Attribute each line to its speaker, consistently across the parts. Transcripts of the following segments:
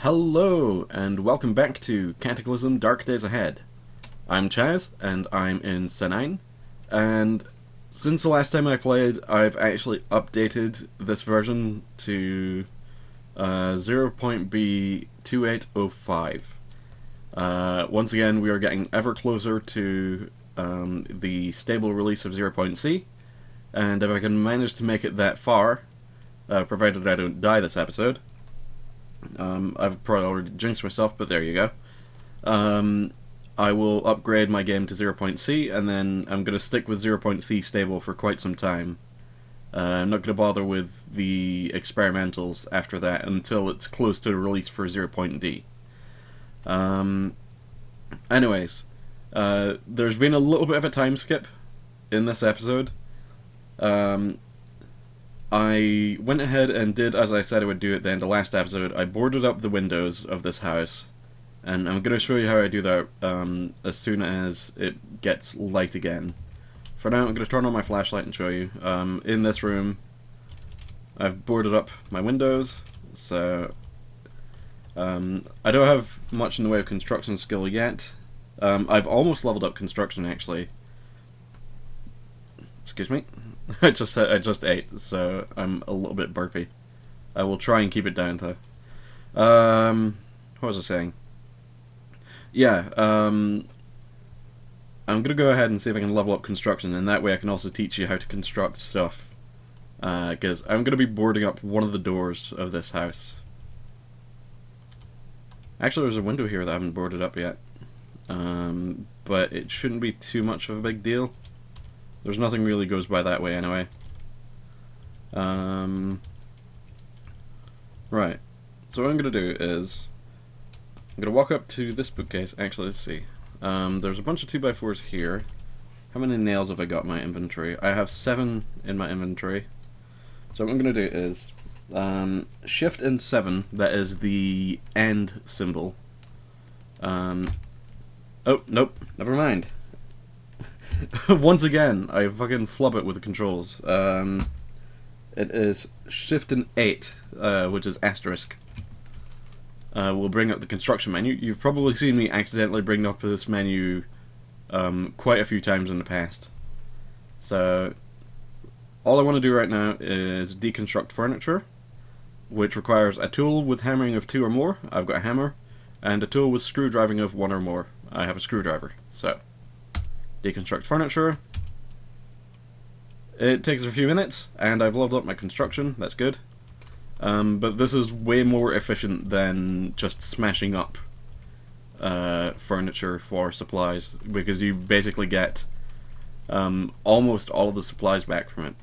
Speaker 1: Hello, and welcome back to Cataclysm Dark Days Ahead. I'm Chaz, and I'm in Sandend, and since the last time I played, I've actually updated this version to 0.B-2805. Once again, we are getting ever closer to the stable release of 0.C, and if I can manage to make it that far, provided I don't die this episode, I've probably already jinxed myself, but there you go. I will upgrade my game to 0.C, and then I'm going to stick with 0.C stable for quite some time. I'm not going to bother with the experimentals after that until it's close to the release for 0.D. Anyways, there's been a little bit of a time skip in this episode. I went ahead and did as I said I would do at the end of the last episode. I boarded up the windows of this house, and I'm going to show you how I do that as soon as it gets light again. For now, I'm going to turn on my flashlight and show you. In this room, I've boarded up my windows, so I don't have much in the way of construction skill yet. I've almost leveled up construction, actually. Excuse me. I just ate, so I'm a little bit burpy. I will try and keep it down, though. What was I saying? Yeah, I'm gonna go ahead and see if I can level up construction, and that way I can also teach you how to construct stuff. Because I'm gonna be boarding up one of the doors of this house. Actually, there's a window here that I haven't boarded up yet. But it shouldn't be too much of a big deal. There's nothing really goes by that way anyway. Right. So what I'm going to do is I'm going to walk up to this bookcase. Actually, let's see. There's a bunch of 2x4s here. How many nails have I got in my inventory? I have 7 in my inventory. So what I'm going to do is Shift and 7, that is the end symbol. Oh, nope, never mind. Once again, I fucking flub it with the controls. It is Shift and 8, which is asterisk. We'll bring up the construction menu. You've probably seen me accidentally bring up this menu quite a few times in the past. So, all I want to do right now is deconstruct furniture, which requires a tool with hammering of 2 or more. I've got a hammer, and a tool with screwdriving of 1 or more. I have a screwdriver. So, deconstruct furniture. It takes a few minutes, and I've leveled up my construction. That's good. But this is way more efficient than just smashing up furniture for supplies, because you basically get almost all of the supplies back from it.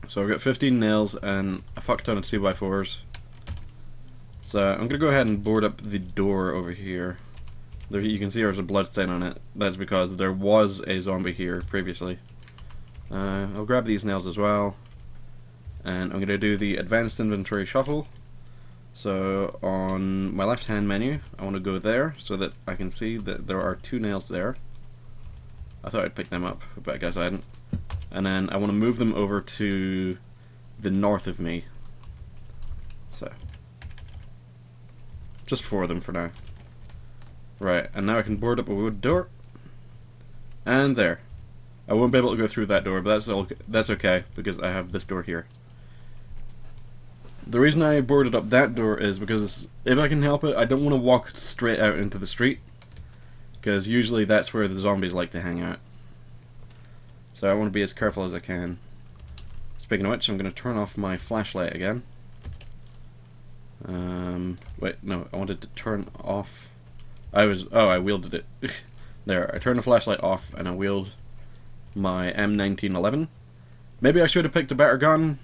Speaker 1: So I've got 15 nails and a fuck ton of 2x4s. So I'm going to go ahead and board up the door over here. There, you can see there's a bloodstain on it. That's because there was a zombie here previously. I'll grab these nails as well. And I'm going to do the advanced inventory shuffle. So on my left hand menu, I want to go there so that I can see that there are 2 nails there. I thought I'd pick them up, but I guess I hadn't. And then I want to move them over to the north of me. So, just 4 of them for now. Right, and now I can board up a wood door. And there. I won't be able to go through that door, but that's okay, because I have this door here. The reason I boarded up that door is because, if I can help it, I don't want to walk straight out into the street, because usually that's where the zombies like to hang out. So I want to be as careful as I can. Speaking of which, I'm going to turn off my flashlight again. Wait, no, I wanted to turn off... I wielded it. There, I turned the flashlight off and I wheeled my M1911. Maybe I should have picked a better gun,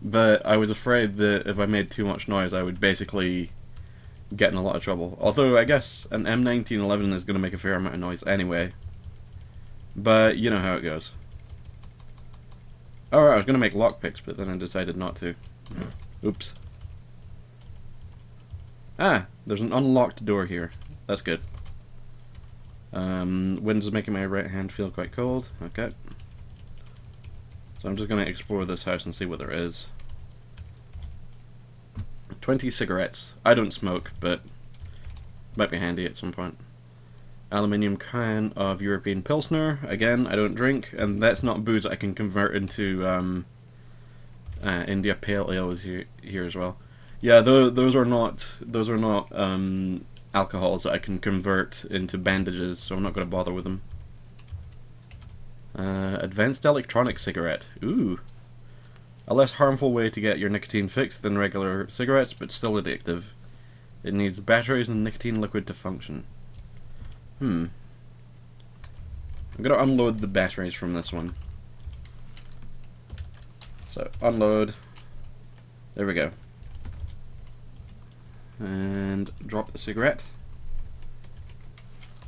Speaker 1: but I was afraid that if I made too much noise I would basically get in a lot of trouble. Although I guess an M1911 is going to make a fair amount of noise anyway. But you know how it goes. Alright, I was going to make lockpicks, but then I decided not to. Oops. Ah, there's an unlocked door here. That's good. Wind is making my right hand feel quite cold. Okay. So I'm just going to explore this house and see what there is. 20 cigarettes. I don't smoke, but might be handy at some point. Aluminium can of European Pilsner. Again, I don't drink, and that's not booze I can convert into India Pale Ale is here as well. Yeah, those are not alcohols that I can convert into bandages, so I'm not going to bother with them. Advanced electronic cigarette. Ooh. A less harmful way to get your nicotine fix than regular cigarettes, but still addictive. It needs batteries and nicotine liquid to function. I'm going to unload the batteries from this one. So, unload. There we go. And drop the cigarette.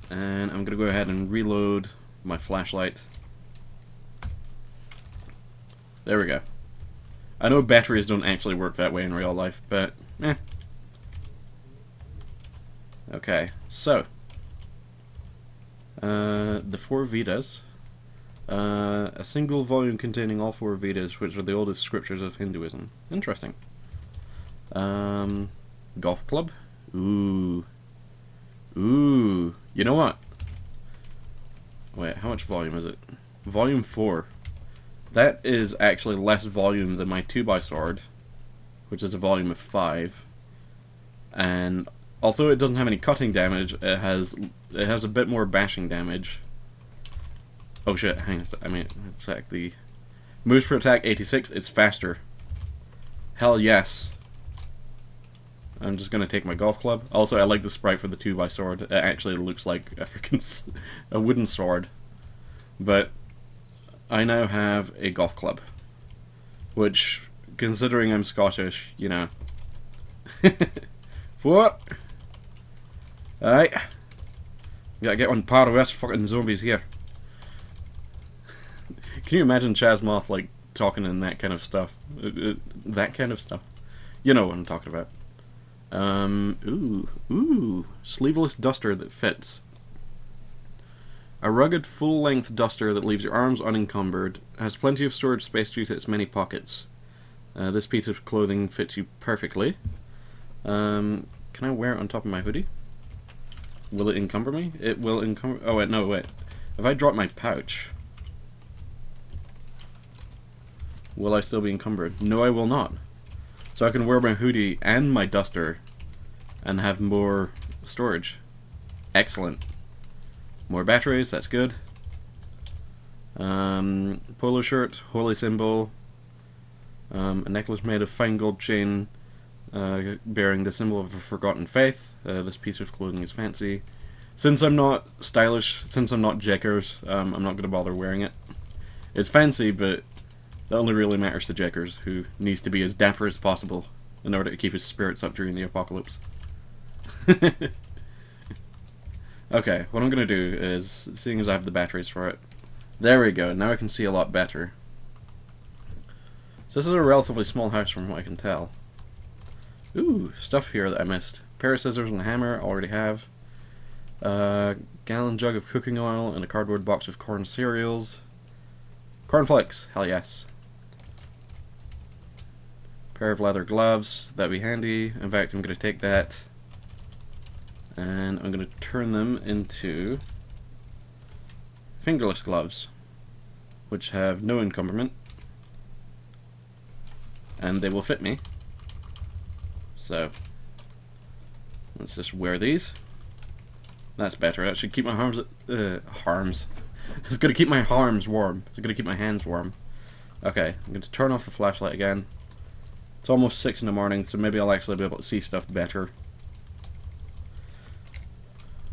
Speaker 1: And I'm going to go ahead and reload my flashlight. There we go. I know batteries don't actually work that way in real life, but eh. Okay, so the 4 Vedas. A single volume containing all 4 Vedas, which are the oldest scriptures of Hinduism. Interesting. Golf club? Ooh. Ooh. You know what? Wait, how much volume is it? Volume 4. That is actually less volume than my 2x sword, which is a volume of 5. And although it doesn't have any cutting damage, it has a bit more bashing damage. Oh shit, hang on, I mean, attack the... Moves per attack 86, it's faster. Hell yes. I'm just gonna take my golf club. Also, I like the sprite for the 2x sword. It actually looks like a wooden sword. But I now have a golf club. Which, considering I'm Scottish, you know. What? Alright. Gotta get on par with us fucking zombies here. Can you imagine Chaz Moth, like, talking in that kind of stuff? That kind of stuff? You know what I'm talking about. Ooh. Sleeveless duster that fits. A rugged, full-length duster that leaves your arms unencumbered, has plenty of storage space due to its many pockets. This piece of clothing fits you perfectly. Can I wear it on top of my hoodie? Will it encumber me? It will encumber... Oh, wait, no, wait. If I drop my pouch... Will I still be encumbered? No, I will not. So I can wear my hoodie and my duster and have more storage. Excellent. More batteries, that's good. Polo shirt, holy symbol. A necklace made of fine gold chain bearing the symbol of a forgotten faith. This piece of clothing is fancy. Since I'm not stylish, since I'm not Jackers, I'm not going to bother wearing it. It's fancy, but that only really matters to Jackers, who needs to be as dapper as possible in order to keep his spirits up during the apocalypse. Okay, what I'm going to do is, seeing as I have the batteries for it, there we go, now I can see a lot better. So this is a relatively small house from what I can tell. Ooh, stuff here that I missed. Pair of scissors and a hammer, already have. Gallon jug of cooking oil and a cardboard box of corn cereals. Cornflakes, hell yes. Pair of leather gloves, that'd be handy. In fact, I'm going to take that and I'm going to turn them into fingerless gloves, which have no encumberment, and they will fit me. So let's just wear these. That's better. That should keep my arms. It's going to keep my arms warm. It's going to keep my hands warm. Okay, I'm going to turn off the flashlight again. It's almost 6 in the morning, so maybe I'll actually be able to see stuff better.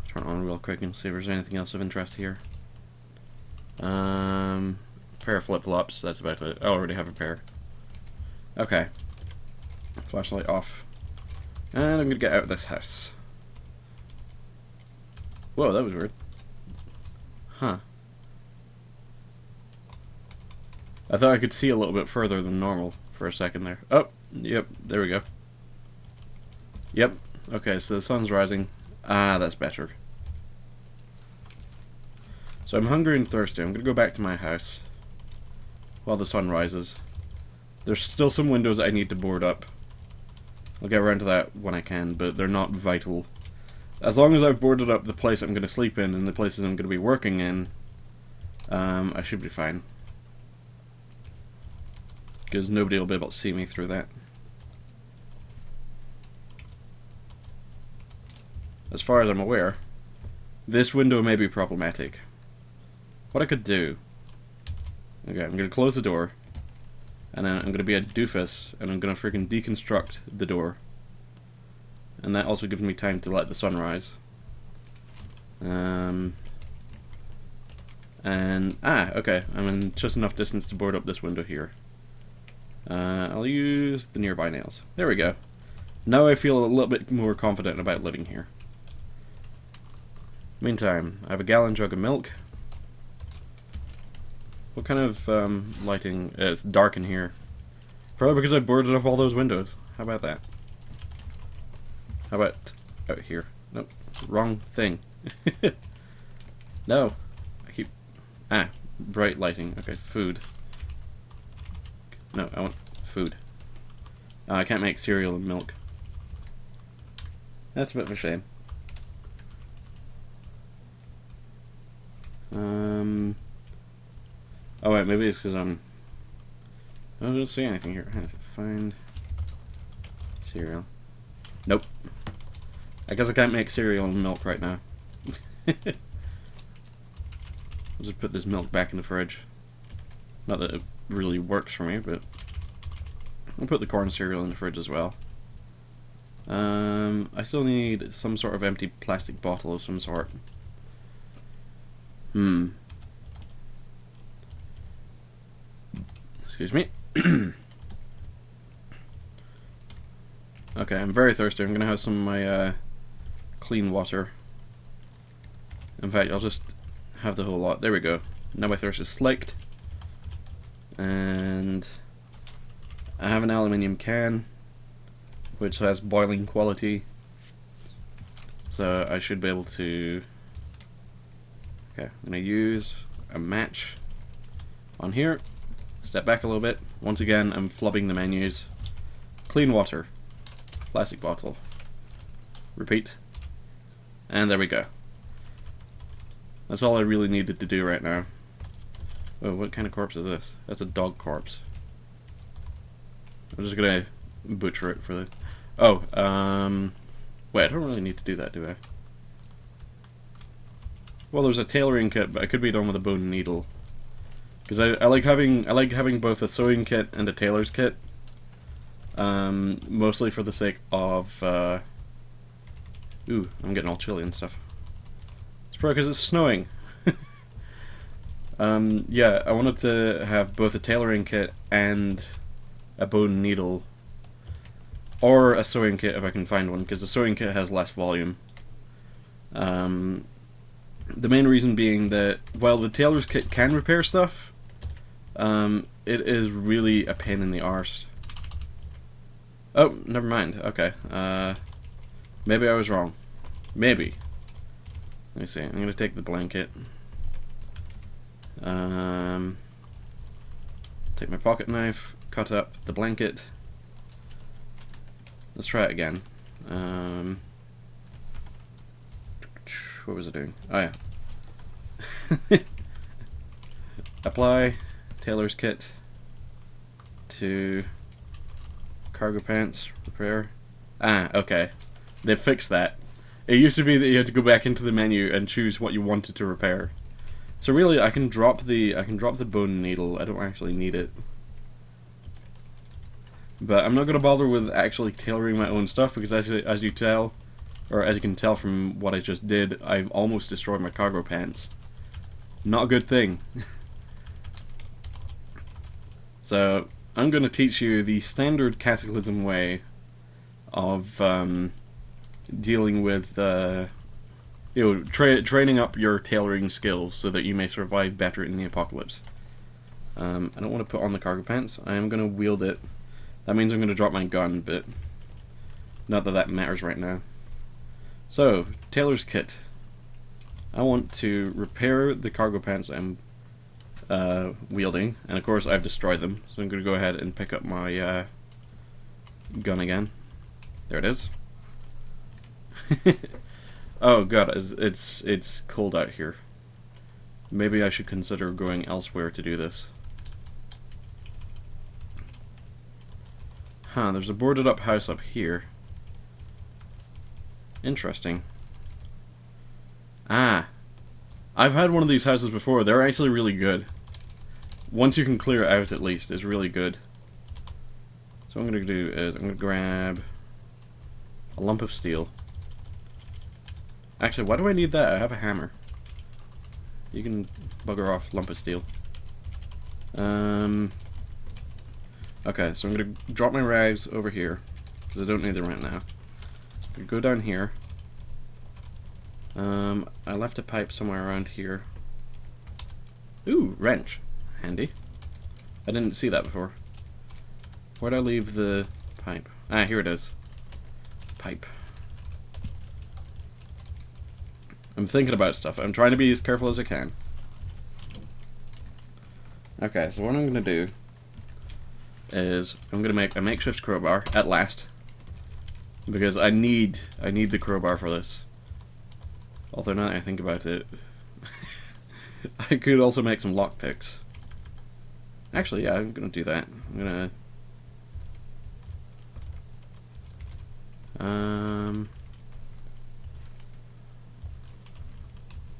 Speaker 1: Turn it on real quick and see if there's anything else of interest here. Pair of flip-flops, that's about it. I already have a pair. Okay. Flashlight off. And I'm gonna get out of this house. Whoa, that was weird. Huh. I thought I could see a little bit further than normal for a second there. Oh, yep, there we go. Yep, okay, so the sun's rising. Ah, that's better. So I'm hungry and thirsty. I'm going to go back to my house while the sun rises. There's still some windows I need to board up. I'll get around to that when I can, but they're not vital. As long as I've boarded up the place I'm going to sleep in and the places I'm going to be working in, I should be fine. Because nobody will be able to see me through that. As far as I'm aware, this window may be problematic. What I could do... Okay, I'm going to close the door, and then I'm going to be a doofus, and I'm going to freaking deconstruct the door. And that also gives me time to let the sun rise. Okay, I'm in just enough distance to board up this window here. I'll use the nearby nails. There we go. Now I feel a little bit more confident about living here. Meantime, I have a gallon jug of milk. What kind of lighting? It's dark in here. Probably because I boarded up all those windows. How about that? How about out here? Nope. Wrong thing. No. I keep... bright lighting. Okay, food. No, I want food. I can't make cereal and milk. That's a bit of a shame. Oh wait, maybe it's because I don't see anything here. Find cereal. Nope. I guess I can't make cereal and milk right now. I'll just put this milk back in the fridge. Not that it really works for me, but I'll put the corn cereal in the fridge as well. I still need some sort of empty plastic bottle of some sort. Excuse me. Okay, I'm very thirsty. I'm gonna have some of my clean water. In fact, I'll just have the whole lot. There we go. Now my thirst is slaked. And I have an aluminium can, which has boiling quality. So I should be able to... Okay, I'm gonna use a match on here. Step back a little bit. Once again, I'm flubbing the menus. Clean water. Plastic bottle. Repeat. And there we go. That's all I really needed to do right now. Oh, what kind of corpse is this? That's a dog corpse. I'm just gonna butcher it for the... Oh, wait, I don't really need to do that, do I? Well, there's a tailoring kit, but it could be done with a bone and needle. Because I like having both a sewing kit and a tailor's kit. Mostly for the sake of ooh, I'm getting all chilly and stuff. It's probably because it's snowing. Yeah, I wanted to have both a tailoring kit and a bone and needle. Or a sewing kit if I can find one, because the sewing kit has less volume. The main reason being that while the tailor's kit can repair stuff, it is really a pain in the arse. Oh, never mind. Okay. Maybe I was wrong. Maybe. Let me see. I'm gonna take the blanket. Take my pocket knife, cut up the blanket. Let's try it again. What was I doing? Oh yeah. Apply tailor's kit to cargo pants, repair. Okay. They fixed that. It used to be that you had to go back into the menu and choose what you wanted to repair. So really, I can drop the bone needle. I don't actually need it. But I'm not going to bother with actually tailoring my own stuff because as you tell, or as you can tell from what I just did, I've almost destroyed my cargo pants. Not a good thing. So I'm going to teach you the standard Cataclysm way of dealing with, training up your tailoring skills so that you may survive better in the apocalypse. I don't want to put on the cargo pants. I am going to wield it. That means I'm going to drop my gun, but not that that matters right now. So, tailor's kit. I want to repair the cargo pants I'm wielding, and of course I've destroyed them, so I'm going to go ahead and pick up my gun again. There it is. Oh god, it's cold out here. Maybe I should consider going elsewhere to do this. Huh, there's a boarded up house up here. Interesting. Ah. I've had one of these houses before. They're actually really good. Once you can clear it out, at least, it's really good. So what I'm going to do is I'm going to grab a lump of steel. Actually, why do I need that? I have a hammer. You can bugger off, lump of steel. Okay, so I'm going to drop my rags over here, because I don't need them right now. I'm going to go down here. I left a pipe somewhere around here. Ooh, wrench. Handy. I didn't see that before. Where'd I leave the pipe? Ah, here it is. Pipe. I'm thinking about stuff. I'm trying to be as careful as I can. Okay, so what I'm going to do is I'm going to make a makeshift crowbar at last, because I need the crowbar for this. Although now that I think about it, I could also make some lockpicks. Actually, yeah, I'm going to do that. I'm going to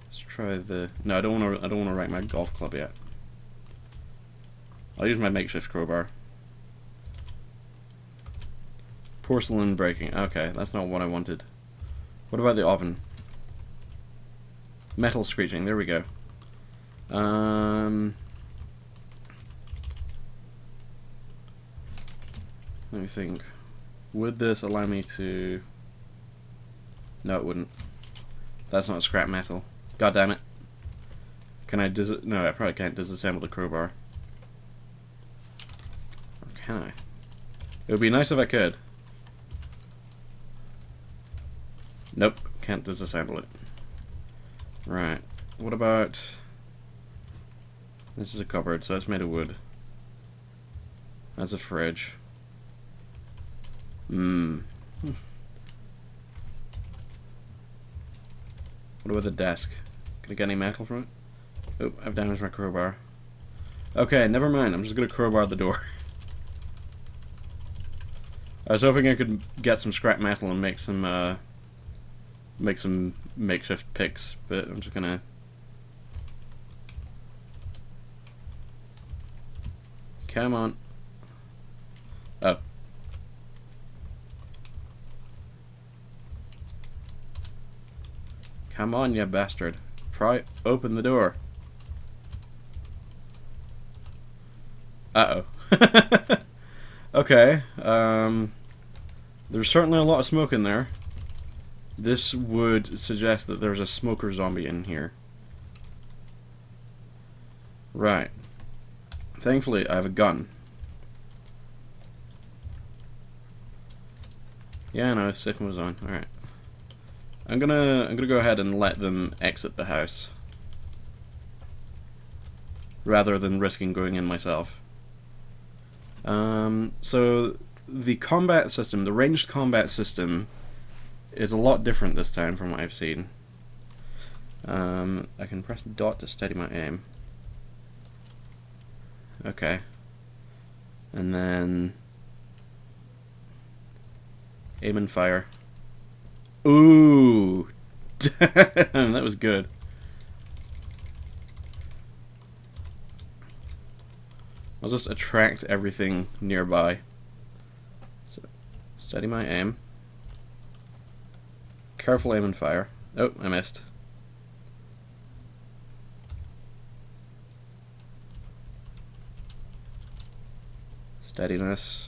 Speaker 1: let's try the. No, I don't want to write my golf club yet. I'll use my makeshift crowbar. Porcelain breaking. Okay, that's not what I wanted. What about the oven? Metal screeching. There we go. Let me think. Would this allow me to... No, it wouldn't. That's not scrap metal. God damn it. Can I No, I probably can't disassemble the crowbar. Or can I? It would be nice if I could. Nope, can't disassemble it. Right. What about... This is a cupboard, so it's made of wood. That's a fridge. What about the desk? Can I get any metal from it? Oh, I've damaged my crowbar. Okay, never mind. I'm just gonna crowbar the door. I was hoping I could get some scrap metal and make some makeshift picks, but I'm just gonna... Come on. Oh. Come on, you bastard. Pry open the door. Uh-oh. Okay. There's certainly a lot of smoke in there. This would suggest that there's a smoker zombie in here. Right. Thankfully, I have a gun. Yeah, no, Siphon was on. Alright. I'm gonna go ahead and let them exit the house, rather than risking going in myself. So the combat system, the ranged combat system, is a lot different this time from what I've seen. I can press dot to steady my aim. Okay. And then aim and fire. Ooh! Damn, that was good. I'll just attract everything nearby. So, steady my aim. Careful aim and fire. Oh, I missed. Steadiness.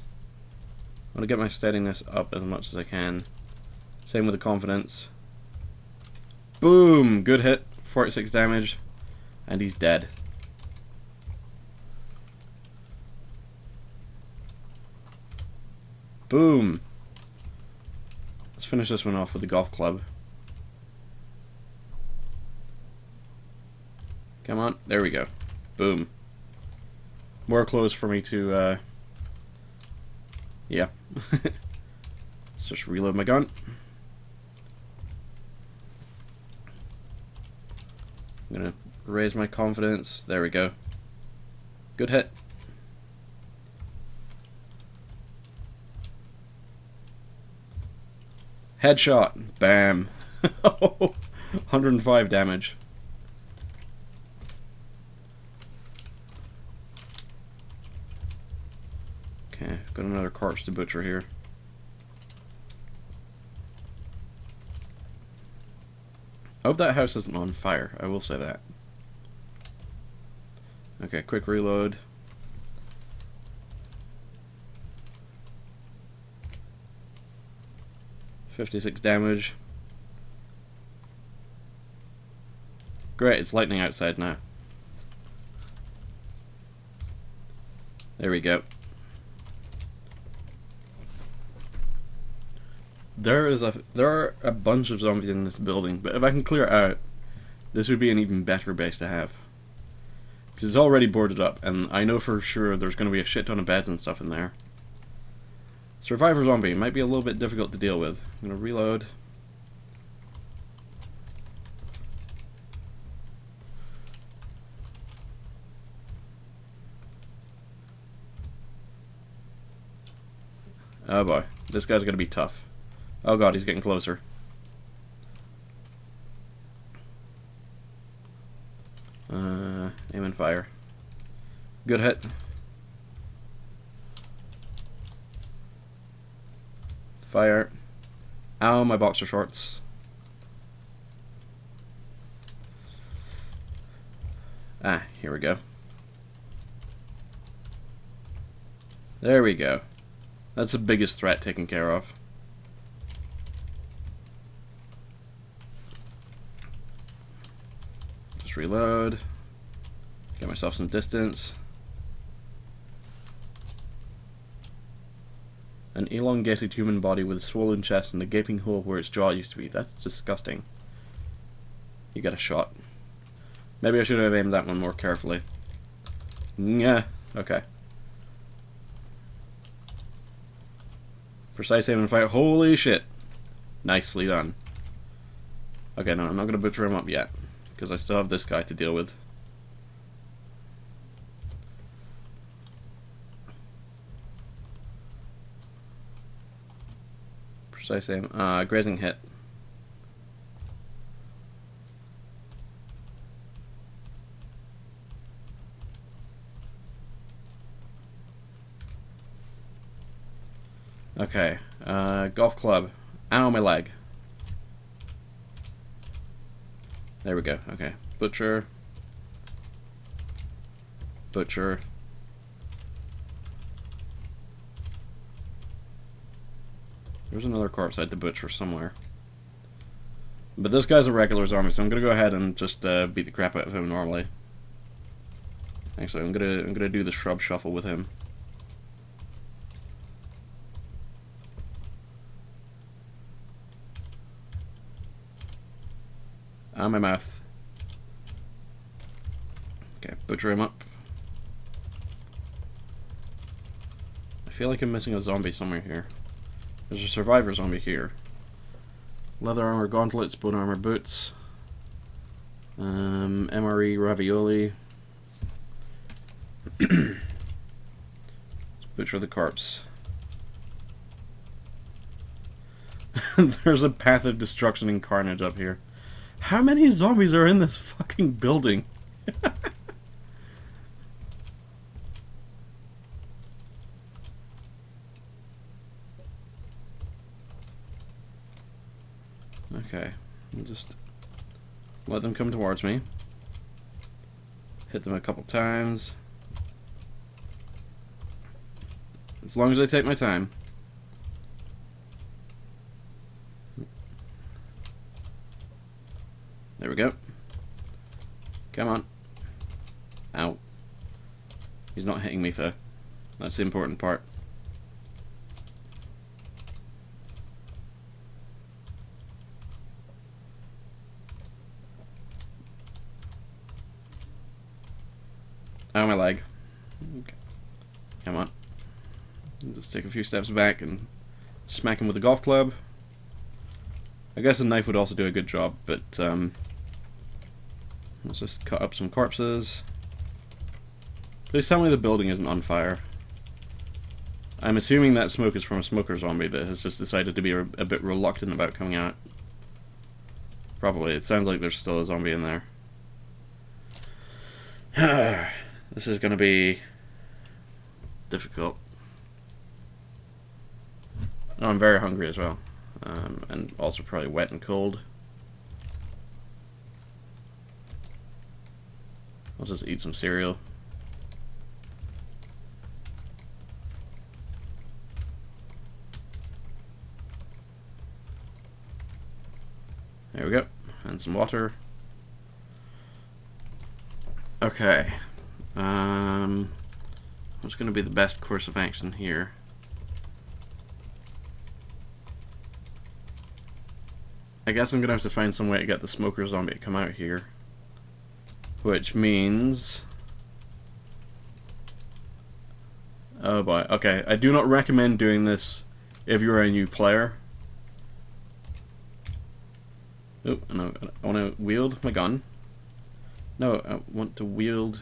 Speaker 1: I want to get my steadiness up as much as I can. Same with the confidence. Boom! Good hit. 46 damage. And he's dead. Boom! Let's finish this one off with the golf club. Come on. There we go. Boom. More clothes for me to, yeah. Let's just reload my gun. I'm gonna raise my confidence. There we go. Good hit. Headshot. Bam. 105 damage. Okay, got another corpse to butcher here. I hope that house isn't on fire, I will say that. Okay, quick reload. $56 damage. Great, it's lightning outside now. There we go. There are a bunch of zombies in this building, but if I can clear it out, this would be an even better base to have. Because it's already boarded up, and I know for sure there's going to be a shit ton of beds and stuff in there. Survivor zombie might be a little bit difficult to deal with. I'm going to reload. Oh boy, this guy's going to be tough. Oh god, he's getting closer. Aim and fire. Good hit. Fire. Ow, my boxer shorts. Ah, here we go. There we go. That's the biggest threat taken care of. Just reload. Get myself some distance. An elongated human body with a swollen chest and a gaping hole where its jaw used to be. That's disgusting. You get a shot. Maybe I should have aimed that one more carefully. Yeah, okay. Precise aim and fire. Holy shit. Nicely done. Okay, no, I'm not going to butcher him up yet, because I still have this guy to deal with. Precise aim. Grazing hit. Okay, golf club. Ow, my leg. There we go, okay. Butcher. Butcher. There's another corpse I had to butcher somewhere. But this guy's a regular zombie, so I'm gonna go ahead and just beat the crap out of him normally. Actually, I'm gonna do the shrub shuffle with him. On my mouth. Okay, butcher him up. I feel like I'm missing a zombie somewhere here. There's a survivor zombie here. Leather armor gauntlets, bone armor boots. MRE ravioli. Let's butcher the corpse. There's a path of destruction and carnage up here. How many zombies are in this fucking building? Okay, I'll just let them come towards me. Hit them a couple times. As long as I take my time. There we go. Come on. Ow. He's not hitting me though. That's the important part. Ow, my leg. Okay. Come on. Just take a few steps back and smack him with a golf club. I guess a knife would also do a good job, but let's just cut up some corpses. Please tell me the building isn't on fire. I'm assuming that smoke is from a smoker zombie that has just decided to be a bit reluctant about coming out. Probably. It sounds like there's still a zombie in there. This is going to be difficult. Oh, I'm very hungry as well. And also probably wet and cold. I'll just eat some cereal. There we go. And some water. Okay. What's going to be the best course of action here? I guess I'm going to have to find some way to get the smoker zombie to come out here. Which means... oh boy. Okay, I do not recommend doing this if you're a new player. Oh, no, I want to wield my gun. No, I want to wield...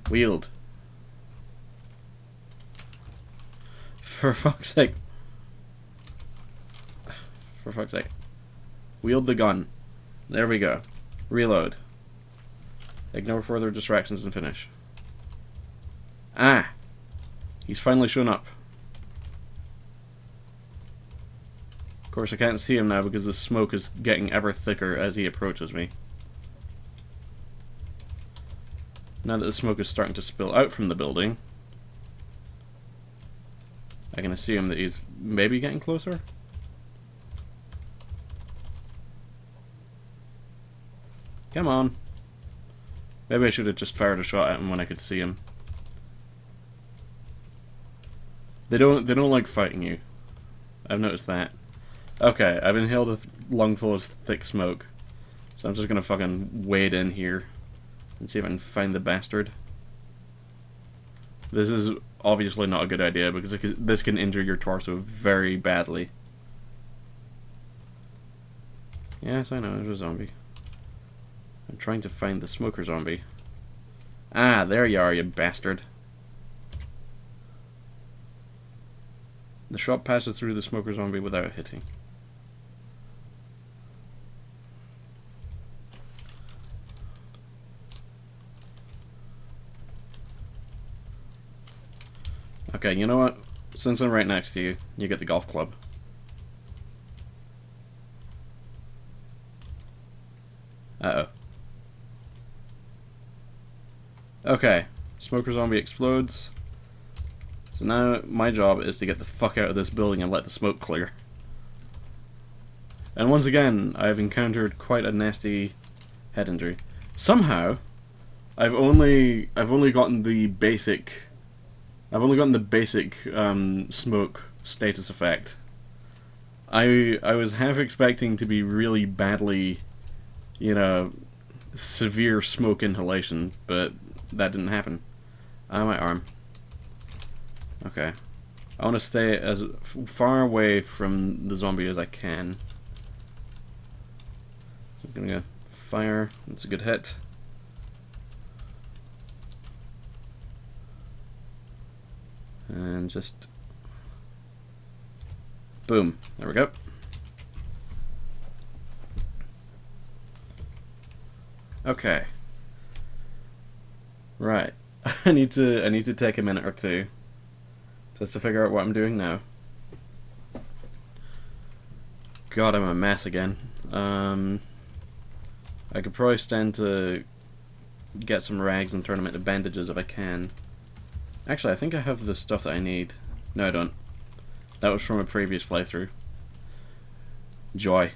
Speaker 1: wield. For fuck's sake. For fuck's sake. Wield the gun. There we go. Reload. Ignore further distractions and finish. Ah! He's finally shown up. Of course, I can't see him now because the smoke is getting ever thicker as he approaches me. Now that the smoke is starting to spill out from the building, I can assume that he's maybe getting closer. Come on. Maybe I should have just fired a shot at him when I could see him. They don't like fighting you. I've noticed that. Okay, I've inhaled a lungful of thick smoke, so I'm just gonna fucking wade in here and see if I can find the bastard. This is obviously not a good idea because this can injure your torso very badly. Yes, I know, there's a zombie. I'm trying to find the smoker zombie. Ah, there you are, you bastard. The shot passes through the smoker zombie without hitting. Okay, you know what? Since I'm right next to you, you get the golf club. Uh-oh. Okay, smoker zombie explodes. So now my job is to get the fuck out of this building and let the smoke clear. And once again, I've encountered quite a nasty head injury. Somehow, I've only gotten the basic smoke status effect. I was half expecting to be really badly, you know, severe smoke inhalation, but that didn't happen. Ah, my arm. Okay. I want to stay as far away from the zombie as I can. So I'm gonna go fire. That's a good hit. And just... boom. There we go. Okay. Right. I need to take a minute or two just to figure out what I'm doing now. God, I'm a mess again. I could probably stand to get some rags and turn them into bandages if I can. Actually, I think I have the stuff that I need. No, I don't. That was from a previous playthrough. Joy.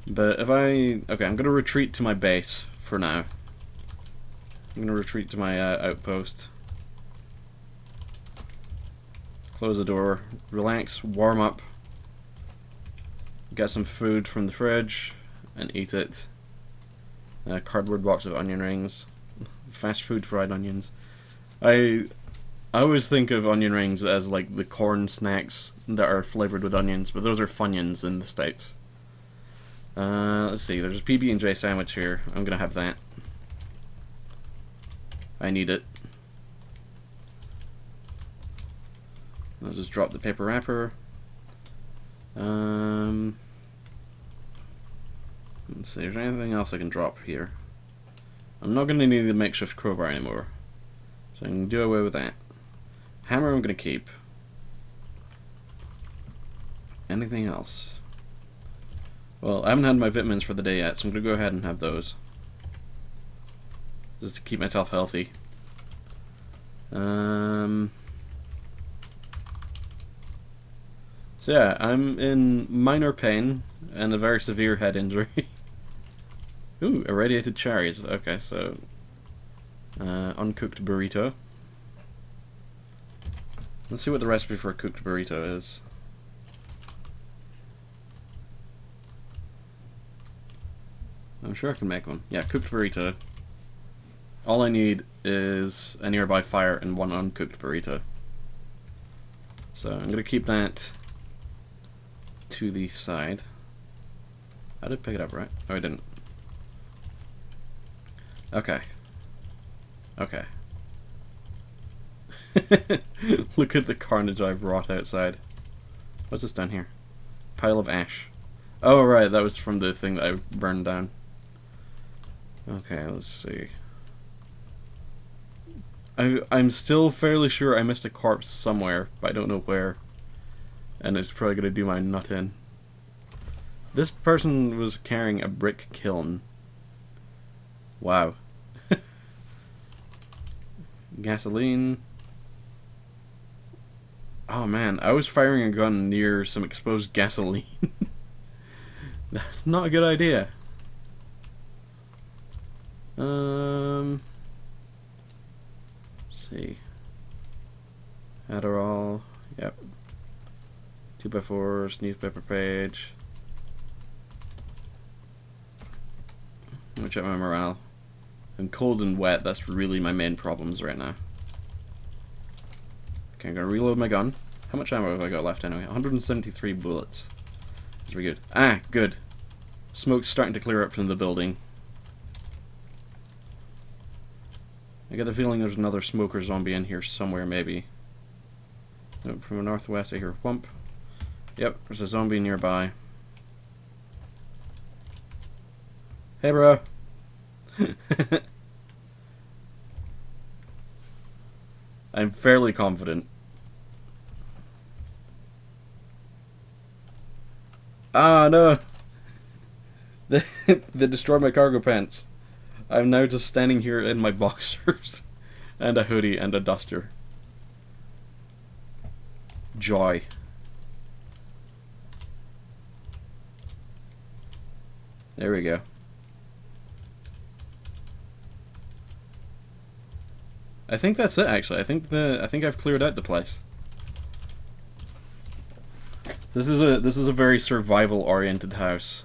Speaker 1: But if I... okay, I'm going to retreat to my base for now. I'm going to retreat to my outpost. Close the door. Relax. Warm up. Get some food from the fridge and eat it. A cardboard box of onion rings. Fast food fried onions. I I always think of onion rings as like the corn snacks that are flavored with onions, but those are Funyuns in the States. Let's see, there's a PB&J sandwich here. I'm gonna have that. I need it. I'll just drop the paper wrapper. Let's see, is there anything else I can drop here? I'm not gonna need the makeshift crowbar anymore, so I can do away with that. Hammer I'm gonna keep. Anything else? Well, I haven't had my vitamins for the day yet, so I'm gonna go ahead and have those. Just to keep myself healthy. So yeah, I'm in minor pain and a very severe head injury. Ooh, irradiated cherries. Okay, so uncooked burrito. Let's see what the recipe for a cooked burrito is. I'm sure I can make one. Yeah, cooked burrito. All I need is a nearby fire and one uncooked burrito. So I'm going to keep that to the side. I did pick it up, right? Oh, I didn't. Okay. Okay. Look at the carnage I've wrought outside. What's this down here? Pile of ash. Oh, right, that was from the thing that I burned down. Okay, let's see. I'm still fairly sure I missed a corpse somewhere, but I don't know where. And it's probably going to do my nut in. This person was carrying a brick kiln. Wow. Gasoline. Oh man, I was firing a gun near some exposed gasoline. That's not a good idea. Let's see. Adderall. Yep. 2x4s, newspaper page. I'm gonna check my morale. I'm cold and wet, that's really my main problems right now. Okay, I'm gonna reload my gun. How much ammo have I got left anyway? 173 bullets. That's pretty good. Ah, good. Smoke's starting to clear up from the building. I get the feeling there's another smoker zombie in here somewhere, maybe. Nope, from the northwest I hear whump. Yep, there's a zombie nearby. Hey, bro. I'm fairly confident. Ah, no! They destroyed my cargo pants. I'm now just standing here in my boxers and a hoodie and a duster. Joy. There we go. I think that's it actually. I think I've cleared out the place. This is a very survival oriented house.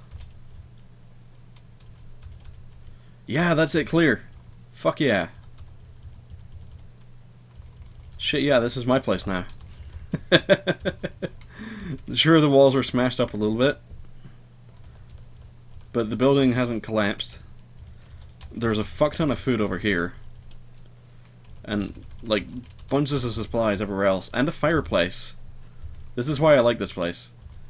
Speaker 1: Yeah, that's it, clear. Fuck yeah. Shit, yeah, this is my place now. Sure, the walls are smashed up a little bit, but the building hasn't collapsed. There's a fuck ton of food over here, and like bunches of supplies everywhere else, and a fireplace. This is why I like this place,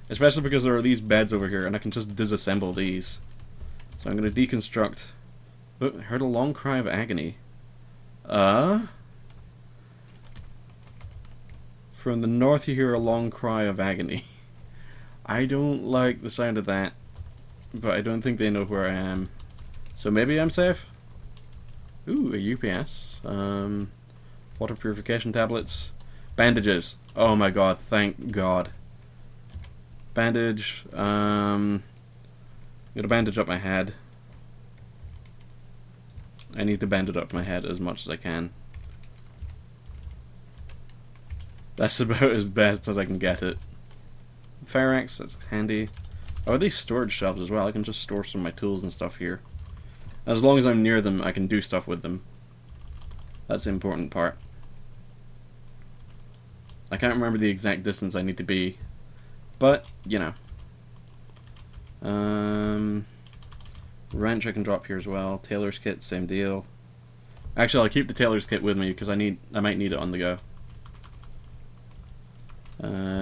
Speaker 1: especially because there are these beds over here, and I can just disassemble these. So I'm gonna deconstruct. Oh, I heard a long cry of agony. From the north you hear a long cry of agony. I don't like the sound of that, but I don't think they know where I am. So maybe I'm safe? Ooh, a UPS. Water purification tablets. Bandages. Oh my god, thank god. Bandage. Got a bandage up my head. I need to bandage up my head as much as I can. That's about as best as I can get it. Fire axe, that's handy. Oh, are these storage shelves as well? I can just store some of my tools and stuff here. As long as I'm near them, I can do stuff with them. That's the important part. I can't remember the exact distance I need to be, but, you know. Wrench I can drop here as well. Tailor's kit, same deal. Actually, I'll keep the tailor's kit with me because I might need it on the go.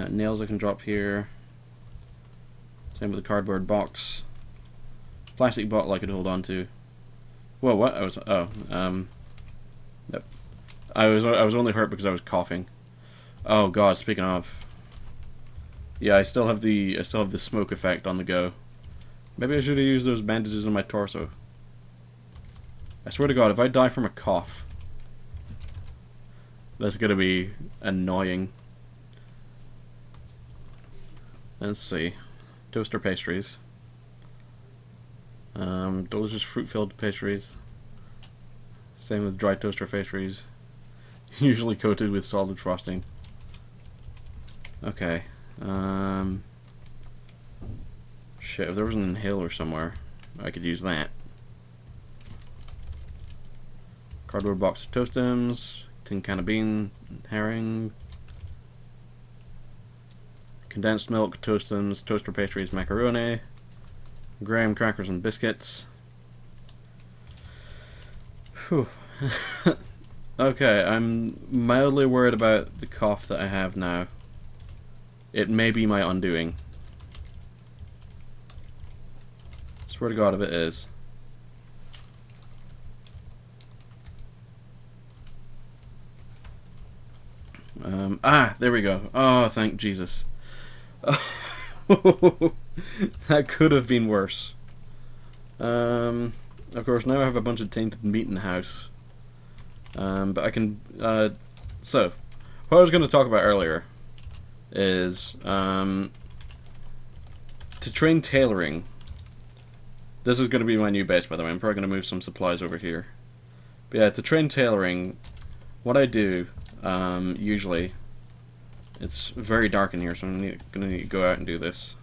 Speaker 1: Nails I can drop here. Same with the cardboard box. Plastic bottle I could hold on to. Whoa, what? Yep. I was only hurt because I was coughing. Oh god, speaking of. Yeah, I still have the smoke effect on the go. Maybe I should have used those bandages on my torso. I swear to god, if I die from a cough, that's gonna be annoying. Let's see. Toaster pastries. Delicious fruit-filled pastries. Same with dry toaster pastries. Usually coated with solid frosting. Okay. Shit, if there was an inhaler somewhere, I could use that. Cardboard box of Toastums, tin can of bean, herring, condensed milk, Toastums, toaster pastries, macaroni, graham crackers and biscuits. Whew. Okay, I'm mildly worried about the cough that I have now. It may be my undoing. Swear to god if it is. There we go. Oh, thank Jesus. That could have been worse. Of course, now I have a bunch of tainted meat in the house. But I can... so, what I was going to talk about earlier is to train tailoring. This is going to be my new base, by the way. I'm probably going to move some supplies over here. But yeah, to train tailoring, what I do, usually... It's very dark in here, so I'm gonna need to go out and do this.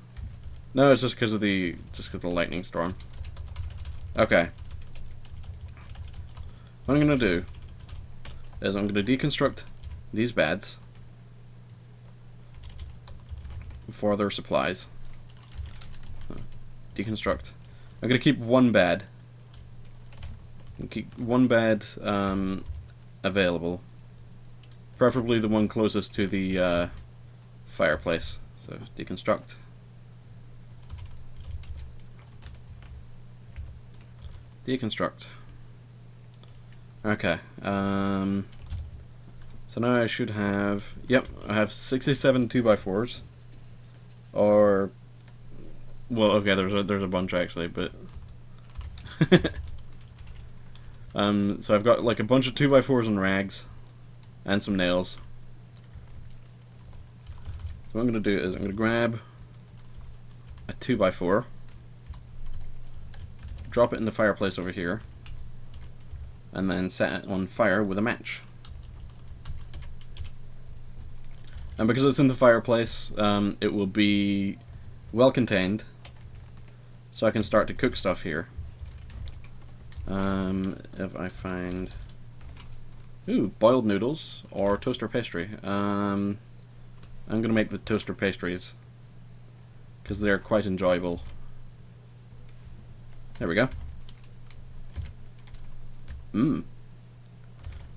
Speaker 1: No, it's just because of the lightning storm. Okay. What I'm gonna do is I'm gonna deconstruct these beds for their supplies. Deconstruct. I'm gonna keep one bed. And keep one bed available. Preferably the one closest to the fireplace. So, deconstruct. Deconstruct. Okay. So now I should have... Yep, I have 67 2x4s. Or... Well, okay, there's a bunch actually, but... so I've got like a bunch of 2x4s and rags. And some nails. So what I'm going to do is I'm going to grab a 2x4, drop it in the fireplace over here, and then set it on fire with a match. And because it's in the fireplace, it will be well contained, so I can start to cook stuff here. If I find... Ooh, boiled noodles or toaster pastry. I'm going to make the toaster pastries because they're quite enjoyable. There we go.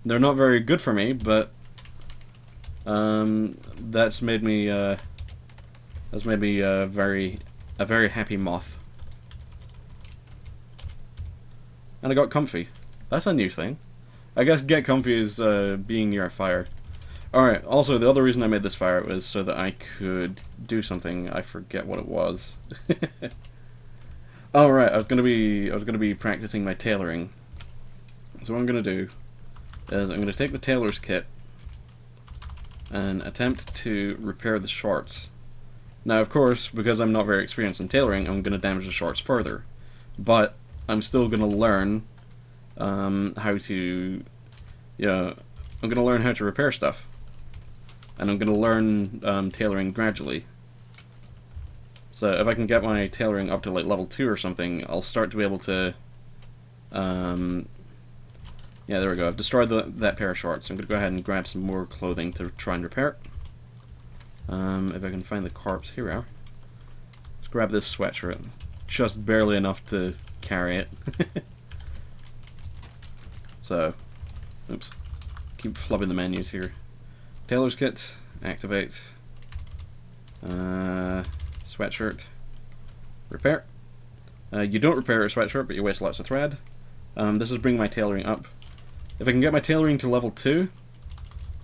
Speaker 1: They're not very good for me, but that's made me a very happy moth. And I got comfy. That's a new thing. I guess get comfy is being near a fire. Alright, also the other reason I made this fire was so that I could do something. I forget what it was. Alright, I was gonna be practicing my tailoring. So what I'm gonna do is I'm gonna take the tailor's kit and attempt to repair the shorts. Now of course, because I'm not very experienced in tailoring, I'm gonna damage the shorts further. But I'm still gonna learn how to, I'm gonna learn how to repair stuff, and I'm gonna learn tailoring gradually. So if I can get my tailoring up to like level 2 or something, I'll start to be able to, yeah, there we go. I've destroyed that pair of shorts. I'm gonna go ahead and grab some more clothing to try and repair it. If I can find the corpse. Here we are. Let's grab this sweatshirt. Just barely enough to carry it. So, oops. Keep flubbing the menus here. Tailor's kit, activate. Sweatshirt, repair. You don't repair a sweatshirt, but you waste lots of thread. This is bringing my tailoring up. If I can get my tailoring to level 2,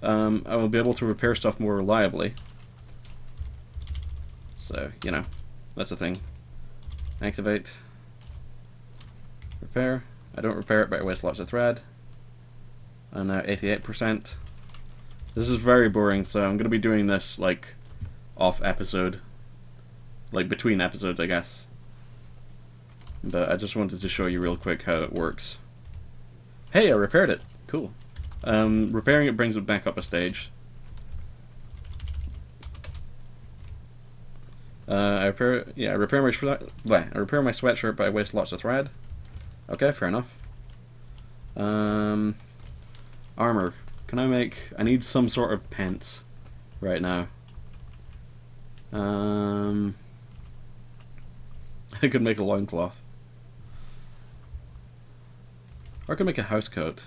Speaker 1: I will be able to repair stuff more reliably. So, you know, that's the thing. Activate. Repair. I don't repair it, but I waste lots of thread. I'm now 88%. This is very boring, so I'm going to be doing this, like, off episode. Like, between episodes, I guess. But I just wanted to show you real quick how it works. Hey, I repaired it! Cool. Repairing it brings it back up a stage. I repair my sweatshirt, but I waste lots of thread. Okay, fair enough. Armor. Can I make... I need some sort of pants right now. I could make a loincloth. Or I could make a house coat.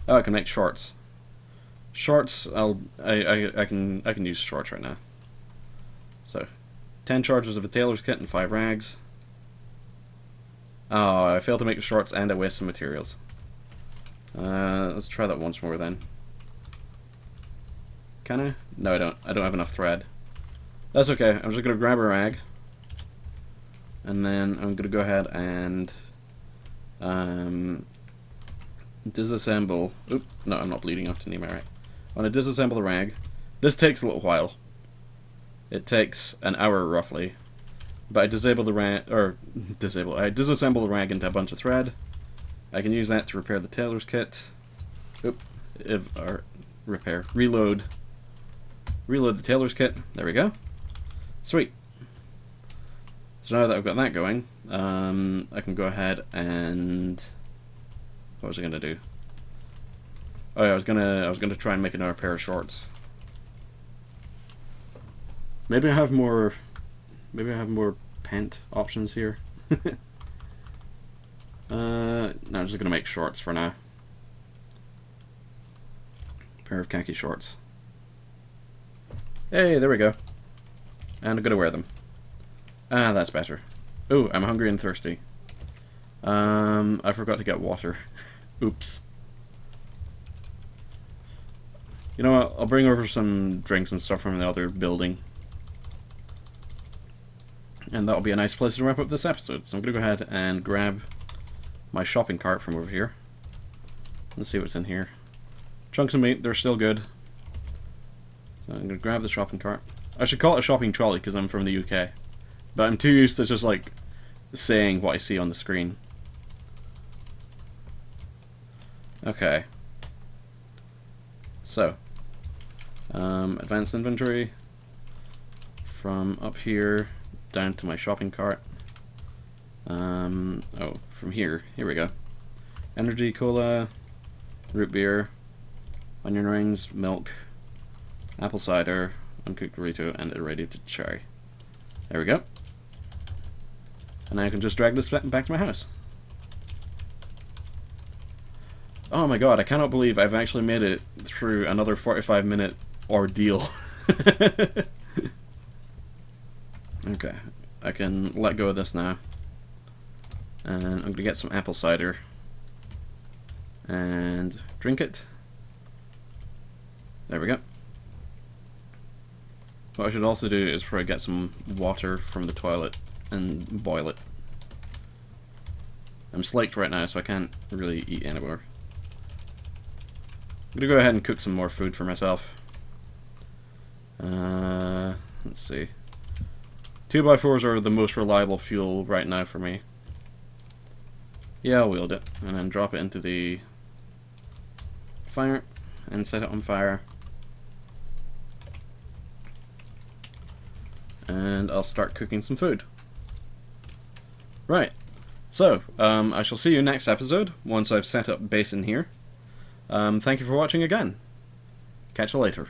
Speaker 1: Oh, I can make shorts. Shorts, I can use shorts right now. So, 10 charges of a tailor's kit and 5 rags. Oh, I failed to make the shorts and I waste some materials. Let's try that once more then. Can I? No, I don't. I don't have enough thread. That's okay. I'm just gonna grab a rag, and then I'm gonna go ahead and disassemble. Oop! No, I'm not bleeding enough to need my rag. I want to disassemble the rag. This takes a little while. It takes an hour roughly, but I disable the rag, I disassemble the rag into a bunch of thread. I can use that to repair the tailor's kit. Oop! Reload the tailor's kit. There we go. Sweet. So now that I've got that going, I can go ahead and... What was I gonna do? Oh yeah, I was gonna try and make another pair of shorts. Maybe I have more pant options here. No, I'm just gonna make shorts for now. Pair of khaki shorts. Hey, there we go. And I'm gonna wear them. Ah, that's better. Ooh, I'm hungry and thirsty. I forgot to get water. Oops. You know what? I'll bring over some drinks and stuff from the other building. And that'll be a nice place to wrap up this episode. So I'm gonna go ahead and grab my shopping cart from over here. Let's see what's in here. Chunks of meat, they're still good. So I'm gonna grab the shopping cart. I should call it a shopping trolley because I'm from the UK. But I'm too used to just like saying what I see on the screen. Okay. So, advanced inventory. From up here down to my shopping cart. Oh, from here we go. Energy cola, root beer, onion rings, milk, apple cider, uncooked burrito, and irradiated cherry. There we go. And now I can just drag this back to my house. Oh my god, I cannot believe I've actually made it through another 45-minute ordeal. Okay, I can let go of this now. And I'm going to get some apple cider. And drink it. There we go. What I should also do is probably get some water from the toilet and boil it. I'm slaked right now, so I can't really eat anymore. I'm gonna go ahead and cook some more food for myself. Let's see. 2x4s are the most reliable fuel right now for me. Yeah, I'll wield it, and then drop it into the fire, and set it on fire. And I'll start cooking some food. Right. So, I shall see you next episode, once I've set up base in here. Thank you for watching again. Catch you later.